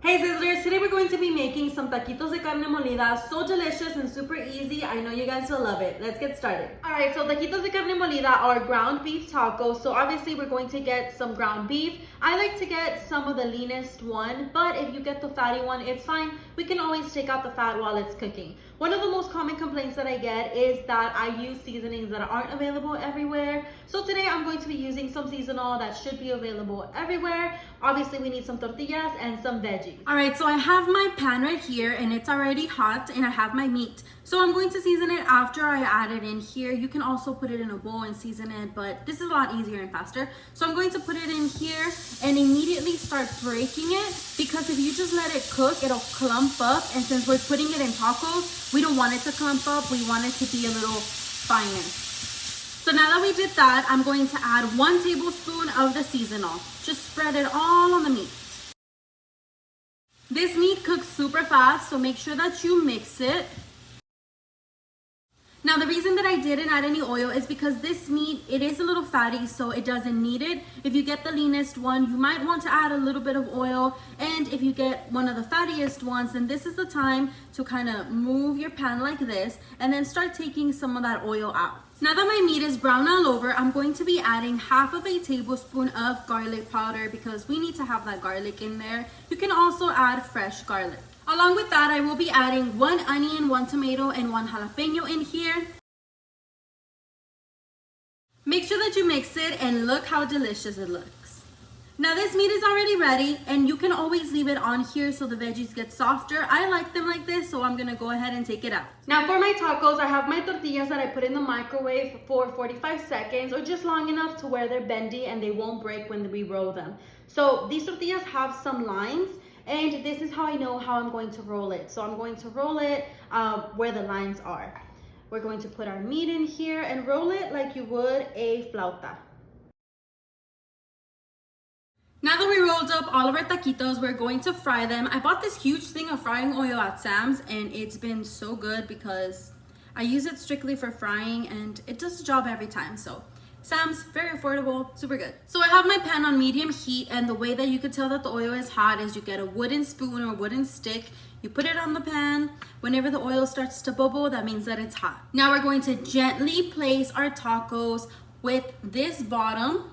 Hey Sizzlers, today we're going to be making some taquitos de carne molida. So delicious and super easy. I know you guys will love it. Let's get started. Alright, so taquitos de carne molida are ground beef tacos. So obviously we're going to get some ground beef. I like to get some of the leanest one, but if you get the fatty one, it's fine. We can always take out the fat while it's cooking. One of the most common complaints that I get is that I use seasonings that aren't available everywhere. So today I'm going to be using some seasonal that should be available everywhere. Obviously we need some tortillas and some veggies. Alright, so I have my pan right here and it's already hot and I have my meat. So I'm going to season it after I add it in here. You can also put it in a bowl and season it, but this is a lot easier and faster. So I'm going to put it in here and immediately start breaking it, because if you just let it cook, it'll clump up. And since we're putting it in tacos, we don't want it to clump up. We want it to be a little finer. So now that we did that, I'm going to add 1 tablespoon of the seasonal. Just spread it all on the meat. This meat cooks super fast, so make sure that you mix it. Now the reason that I didn't add any oil is because this meat, it is a little fatty, so it doesn't need it. If you get the leanest one, you might want to add a little bit of oil. And if you get one of the fattiest ones, then this is the time to kind of move your pan like this and then start taking some of that oil out. Now that my meat is brown all over, I'm going to be adding half of a tablespoon of garlic powder because we need to have that garlic in there. You can also add fresh garlic. Along with that, I will be adding 1 onion, 1 tomato, and 1 jalapeno in here. Make sure that you mix it and look how delicious it looks. Now this meat is already ready and you can always leave it on here so the veggies get softer. I like them like this, so I'm gonna go ahead and take it out. Now for my tacos, I have my tortillas that I put in the microwave for 45 seconds or just long enough to where they're bendy and they won't break when we roll them. So these tortillas have some lines, and this is how I know how I'm going to roll it. So I'm going to roll it where the lines are. We're going to put our meat in here and roll it like you would a flauta. Now that we rolled up all of our taquitos, we're going to fry them. I bought this huge thing of frying oil at Sam's and it's been so good because I use it strictly for frying and it does the job every time. So Sam's, very affordable, super good. So I have my pan on medium heat, and the way that you could tell that the oil is hot is you get a wooden spoon or a wooden stick. You put it on the pan. Whenever the oil starts to bubble, that means that it's hot. Now we're going to gently place our tacos with this bottom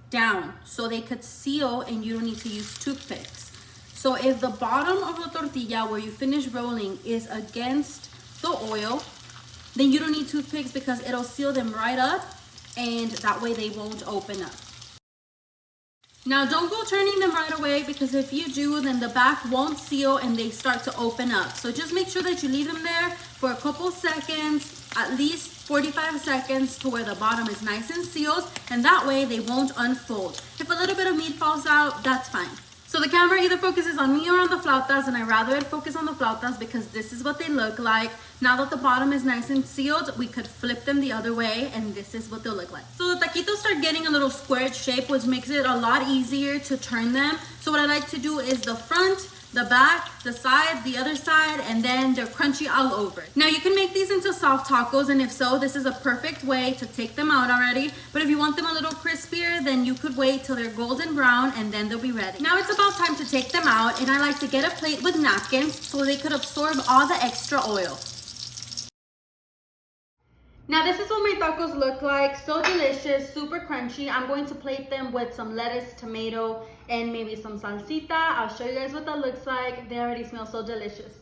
down so they could seal and you don't need to use toothpicks. So if the bottom of the tortilla where you finish rolling is against the oil, then you don't need toothpicks because it'll seal them right up, and that way they won't open up. Now don't go turning them right away, because if you do, then the back won't seal and they start to open up. So just make sure that you leave them there for a couple seconds, at least 45 seconds, to where the bottom is nice and sealed, and that way they won't unfold. If a little bit of meat falls out, that's fine. So the camera either focuses on me or on the flautas, and I rather it focus on the flautas because this is what they look like. Now that the bottom is nice and sealed, we could flip them the other way and this is what they'll look like. So the taquitos start getting a little squared shape, which makes it a lot easier to turn them. So what I like to do is the front, the back, the side, the other side, and then they're crunchy all over. Now you can make these into soft tacos, and if so, this is a perfect way to take them out already. But if you want them a little crispier, then you could wait till they're golden brown and then they'll be ready. Now it's about time to take them out, and I like to get a plate with napkins so they could absorb all the extra oil. Now this is what my tacos look like. So delicious, super crunchy. I'm going to plate them with some lettuce, tomato, and maybe some salsita. I'll show you guys what that looks like. They already smell so delicious.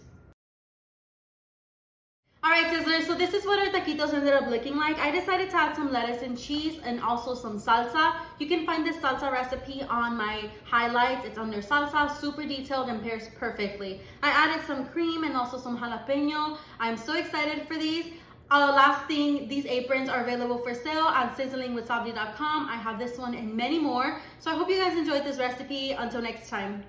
Alright Sizzlers, so this is what our taquitos ended up looking like. I decided to add some lettuce and cheese and also some salsa. You can find this salsa recipe on my highlights. It's under salsa, super detailed and pairs perfectly. I added some cream and also some jalapeño. I'm so excited for these. Last thing, these aprons are available for sale on sizzlingwithsabdi.com. I have this one and many more. So I hope you guys enjoyed this recipe. Until next time.